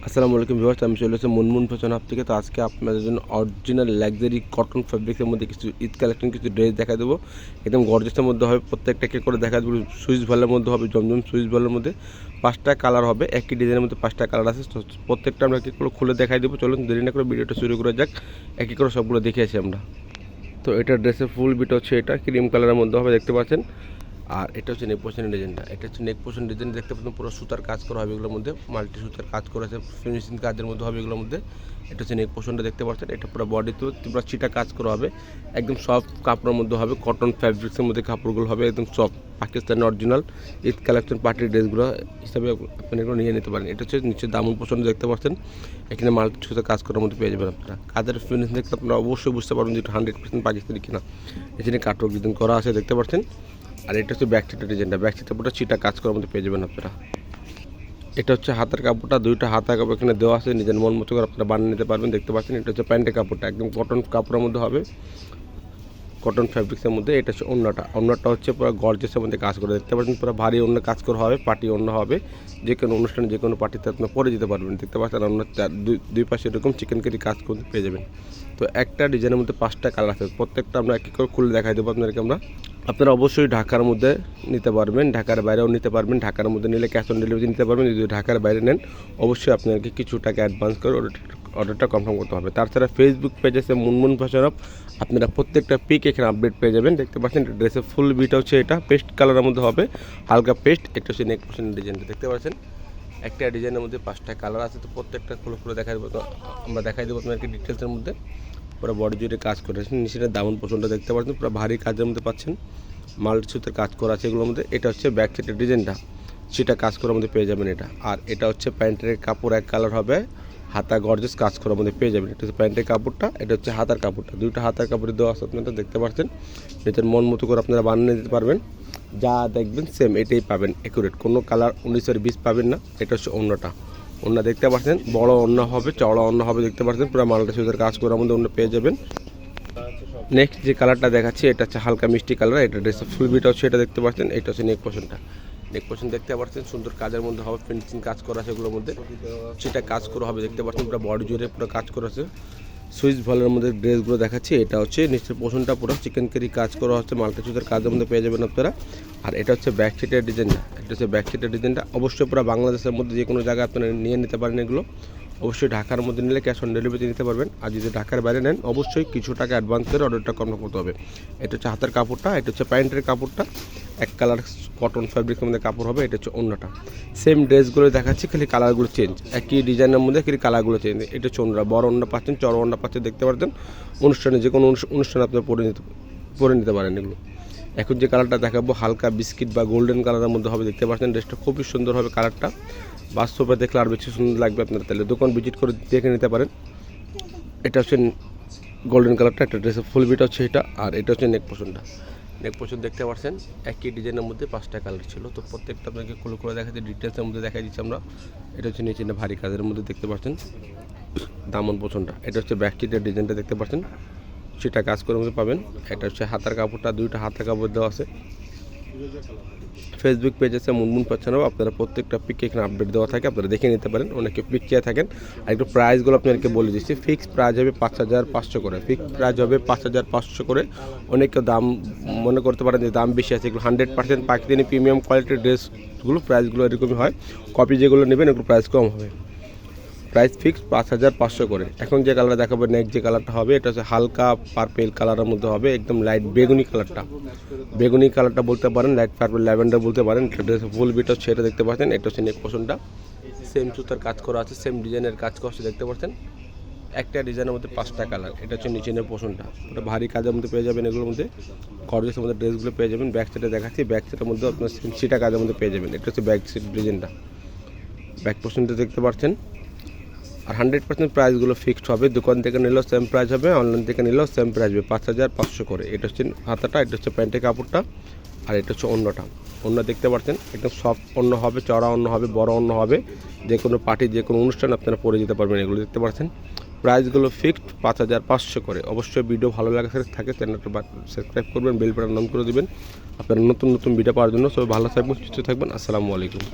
আসসালামু আলাইকুম ভিউয়ার্স, আমি চলে এসেছি মুনমুন ফ্যাশন হাব থেকে। তো আজকে আপনাদের জন্য অরিজিনাল লাক্সারি কটন ফ্যাব্রিক্সের মধ্যে কিছু ঈদ কালেকশন কিছু ড্রেস দেখা দেবো। একদম গর্জিয়াসের মধ্যে হবে, প্রত্যেকটাকে করে দেখা দেবো। সুইচ ভলের মধ্যে হবে, জমজম সুইচ ভলের মধ্যে 5টা কালার হবে। একই ডিজাইনের মধ্যে 5টা কালার আছে। তো প্রত্যেকটা আমরা এক এক করে খুলে দেখাই দেবো। চলুন দেরি না করে ভিডিওটা শুরু করা যাক। এক এক করে সবগুলো দেখে আসি আমরা। তো এটা ড্রেসের ফুল বিট হচ্ছে, এটা ক্রিম কালারের মধ্যে হবে, দেখতে পাচ্ছেন। আর এটা হচ্ছে নেক পোর্শন ডিজাইনটা, এটা হচ্ছে নেক পোর্শন ডিজাইন, দেখতে পাচ্ছেন পুরো সুতার কাজ করা হবে এগুলোর মধ্যে, মাল্টি সুতার কাজ করা আছে, ফিনিশিং কাজের মধ্যে হবে এগুলোর মধ্যে। এটা হচ্ছে নেক পোর্শনটা, দেখতে পাচ্ছেন। এটা পুরো বডিতে পুরো চিটা কাজ করা হবে, একদম সফট কাপড়ের মধ্যে হবে, কটন ফ্যাব্রিক্সের মধ্যে কাপড়গুলো হবে, একদম soft Pakistani original Eid collection পার্টির ড্রেসগুলো হিসাবে আপনি এগুলো নিয়ে নিতে পারেন। এটা হচ্ছে নিচে দামন পোর্শন, দেখতে পাচ্ছেন। এখানে মাল্টি সুতার কাজ করার মধ্যে পেয়ে যাবেন আপনারা। কাজের ফিনিশিং দেখতে আপনারা অবশ্যই বুঝতে পারবেন যে এটা 100% পাকিস্তানি কিনা। এখানে কাটওয়ার্ক ডিজাইন করা আছে, দেখতে পাচ্ছেন। আর এটা হচ্ছে ব্যাক সাইডের ডিজাইনটা, ব্যাক সাইডটা পুরো চিটা কাজ করার মধ্যে পেয়ে যাবেন আপনারা। এটা হচ্ছে হাতের কাপড়টা, দুইটা হাতের কাপড় এখানে দেওয়া আছে, নিজের মন মতো করে আপনারা বানিয়ে নিতে পারবেন, দেখতে পাচ্ছেন। এটা হচ্ছে প্যান্টের কাপড়টা, একদম কটন কাপড়ের মধ্যে হবে, কটন ফ্যাব্রিক্সের মধ্যে। এটা হচ্ছে ওড়নাটা হচ্ছে পুরো গর্জিয়াসের মধ্যে কাজ করে, দেখতে পাচ্ছেন। পুরো ভারী ওড়না কাজ করা হবে, পার্টি ওড়না হবে, যে কোনো অনুষ্ঠানে যে কোনো পার্টিতে আপনার পরে যেতে পারবেন, দেখতে পাচ্ছেন। ওড়নার দুই পাশে এরকম চিকেন কারি কাজ করতে পেয়ে যাবেন। তো একটা ডিজাইনের মধ্যে 5টা কালার আছে, প্রত্যেকটা আমরা এক এক করে খুলে দেখাই দেবো আপনাদেরকে আমরা। আপনারা অবশ্যই ঢাকার মধ্যে নিতে পারবেন, ঢাকার বাইরেও নিতে পারবেন। ঢাকার মধ্যে নিলে ক্যাশ অন ডেলিভারি নিতে পারবেন। যদি ঢাকার বাইরে নেন অবশ্যই আপনাদেরকে কিছু টাকা অ্যাডভান্স করে অর্ডারটা কনফার্ম করতে হবে। তাছাড়া ফেসবুক পেজ আছে মুনমুন ফ্যাশন হাব, আপনারা প্রত্যেকটা পিক এখানে আপডেট পেয়ে যাবেন, দেখতে পাচ্ছেন। ড্রেসের ফুল বিটা হচ্ছে এটা পেস্ট কালারের মধ্যে হবে, হালকা পেস্ট। একটা হচ্ছে নেক পোর্শন ডিজাইনটা, দেখতে পাচ্ছেন। একটা ডিজাইনের মধ্যে 5টা কালার আছে, তো প্রত্যেকটা খুলে দেখাই দেবো। তো আমরা দেখাই দেবো আপনাদেরকে ডিটেলসের মধ্যে। পুরো বডি জুড়ে কাজ করেছেন, নিচের দামন পোর্শনটা দেখতে পাচ্ছেন, পুরো ভারী কাজের মধ্যে পাচ্ছেন, মাল্টি সুতের কাজ করা আছে এগুলোর মধ্যে। এটা হচ্ছে ব্যাক সাইডের ডিজাইনটা, সেটা কাজ করার মধ্যে পেয়ে যাবেন এটা। আর এটা হচ্ছে প্যান্টের কাপড়, এক কালার হবে, হাতা গর্জেস কাজ করার মধ্যে পেয়ে যাবেন। এটা হচ্ছে প্যান্টের কাপড়টা, এটা হচ্ছে হাতার কাপড়টা, দুইটা হাতার কাপড়ে দেওয়া আছে আপনারা দেখতে পাচ্ছেন। নিজের মন মতো করে আপনারা বানিয়ে নিতে পারবেন, যা দেখবেন সেম এটাই পাবেন, অ্যাকুরেট। কোনো কালার 19-20 পাবেন না। এটা হচ্ছে অন্যটা, ওড়না দেখতে পাচ্ছেন, বড় ওড়না হবে, চওড়া ওড়না হবে, দেখতে পাচ্ছেন। পুরো মাল্টি সুতার কাজ করার মধ্যে ওড়না পেয়ে যাবেন। নেক্সট যে কালারটা দেখাচ্ছি এটা হচ্ছে হালকা মিষ্টি কালার, এটা ড্রেসের ফুল বিট হচ্ছে, এটা দেখতে পাচ্ছেন। এটা হচ্ছে নেক পোর্শনটা, নেক পোর্শন দেখতে পাচ্ছেন, সুন্দর কাজের মধ্যে হবে, ফিনিশিং কাজ করা আছে এগুলোর মধ্যে, সেটা কাজ করা হবে, দেখতে পাচ্ছেন। পুরো বডি জুড়ে পুরো কাজ করা আছে। সুইচ ভলের মধ্যে ড্রেসগুলো দেখাচ্ছি। এটা হচ্ছে নিচের পোর্শনটা পুরো চিকেন কারি কাজ করা হচ্ছে, মাল্টি সুতার কাজের মধ্যে পেয়ে যাবেন আপনারা। আর এটা হচ্ছে ব্যাক সাইডের ডিজাইনটা, এটা হচ্ছে ব্যাক সাইডের ডিজাইনটা। অবশ্যই পুরো বাংলাদেশের মধ্যে যে কোনো জায়গায় আপনারা নিয়ে নিতে পারেন এগুলো। অবশ্যই ঢাকার মধ্যে নিলে ক্যাশ অন ডেলিভারি নিতে পারবেন। আর যদি ঢাকার বাইরে নেন অবশ্যই কিছু টাকা অ্যাডভান্স করে অর্ডারটা কনফার্ম করতে হবে। এটা হচ্ছে হাতের কাপড়টা, এটা হচ্ছে প্যান্টের কাপড়টা, এক কালার কটন ফ্যাব্রিকের মধ্যে কাপড় হবে। এটা হচ্ছে ওড়নাটা, সেম ড্রেসগুলো দেখাচ্ছি, খালি কালারগুলো চেঞ্জ, একই ডিজাইনের মধ্যে খালি কালারগুলো চেঞ্জ। এটা হচ্ছে ওড়না, বড় ওড়না পাচ্ছেন, চড় ওড়না পাচ্ছেন, দেখতে পাচ্ছেন। অনুষ্ঠানে যে কোনো অনুষ্ঠানে আপনারা পরে নিতে পারেন এগুলো। এখন যে কালারটা দেখাবো হালকা বিস্কিট বা গোল্ডেন কালারের মধ্যে হবে, দেখতে পাচ্ছেন। ড্রেসটা খুবই সুন্দর হবে, কালারটা বাস্তবে দেখলে আর বেশি সুন্দর লাগবে আপনারা, তাহলে দোকান ভিজিট করে দেখে নিতে পারেন। এটা হচ্ছে গোল্ডেন কালারটা, একটা ড্রেসের ফুল বিট হচ্ছে এটা। আর এটা হচ্ছে নেক পোর্শনটা, নেক পোর্শন দেখতে পাচ্ছেন, একই ডিজাইনের মধ্যে 5টা কালার ছিল। তো প্রত্যেকটা আপনাকে খুলে দেখাচ্ছি, ডিটেলসের মধ্যে দেখাই দিচ্ছি আমরা। এটা হচ্ছে নিচে ভারী কাজের মধ্যে, দেখতে পাচ্ছেন। দামন পোর্শনটা, এটা হচ্ছে ব্যাক সাইডের ডিজাইনটা, দেখতে পাচ্ছেন, সেটা কাজ করে মধ্যে পাবেন। এটা হচ্ছে হাতার কাপড়টা, দুইটা হাতার কাপড় দেওয়া আছে। ফেসবুক পেজ আছে মুনমুন ফ্যাশন হাব, আপনারা প্রত্যেকটা পিক এখানে আপডেট দেওয়া থাকে, আপনারা দেখে নিতে পারেন। অনেকে পিক চেয়ে থাকেন। আর একটু প্রাইসগুলো আপনাদেরকে বলে দিচ্ছি। ফিক্সড প্রাইস হবে 5500 করে, ফিক্সড প্রাইস হবে 5500 করে। অনেকে দাম মনে করতে পারেন যে দাম বেশি আছে, এগুলো 100% পাকিস্তানি প্রিমিয়াম কোয়ালিটির ড্রেসগুলো, প্রাইসগুলো এরকমই হয়। কপি যেগুলো নেবেন এগুলো প্রাইস কম হবে। প্রাইস ফিক্সড 5500 করে। এখন যে কালারটা দেখাবো, নেক্সট যে কালারটা হবে এটা হচ্ছে হালকা পার্পেল কালারের মধ্যে হবে, একদম লাইট বেগুনি কালারটা, বেগুনি কালারটা বলতে পারেন, লাইট পার্পেল ল্যাভেন্ডার বলতে পারেন। ড্রেসের ফুল বিট হচ্ছে, এটা দেখতে পাচ্ছেন। এটা হচ্ছে নেক পোর্শনটা, সেম সুতার কাজ করা আছে, সেম ডিজাইনের কাজ করা আছে, দেখতে পাচ্ছেন। একটা ডিজাইনের মধ্যে 5টা কালার। এটা হচ্ছে নিচের পোর্শনটা, ওটা ভারী কাজের মধ্যে পেয়ে যাবেন এগুলোর মধ্যে, গর্জিয়াসের মধ্যে ড্রেসগুলো পেয়ে যাবেন। ব্যাক সাইডে দেখাচ্ছি, ব্যাক সাইডের মধ্যে আপনার সেটা কাজের মধ্যে পেয়ে যাবেন। এটা হচ্ছে ব্যাক সাইড ডিজাইনটা, ব্যাক পোর্শনটা দেখতে পাচ্ছেন। আর 100% প্রাইসগুলো ফিক্সড হবে, দোকান থেকে নিলেও সেম প্রাইস হবে, অনলাইন থেকে নিলেও সেম প্রাইস হবে, 5500 করে। এটা হচ্ছে হাতাটা, এটা হচ্ছে প্যান্টের কাপড়টা। আর এটা হচ্ছে অন্যটা, অন্য দেখতে পাচ্ছেন, একদম সফট অন্য হবে, চড়া অন্য হবে, বড় অন্য হবে, যে কোনো পার্টি যে কোনো অনুষ্ঠান আপনারা পরে যেতে পারবেন এগুলো, দেখতে পাচ্ছেন। প্রাইসগুলো ফিক্সড 5500 করে। অবশ্যই ভিডিও ভালো লাগা থাকে চ্যানেলটা সাবস্ক্রাইব করবেন, বেল বাটন অন করে দেবেন আপনারা নতুন ভিডিও পাওয়ার জন্য। সবাই ভালো থাকবেন, সুস্থ থাকবেন। আসসালামু আলাইকুম।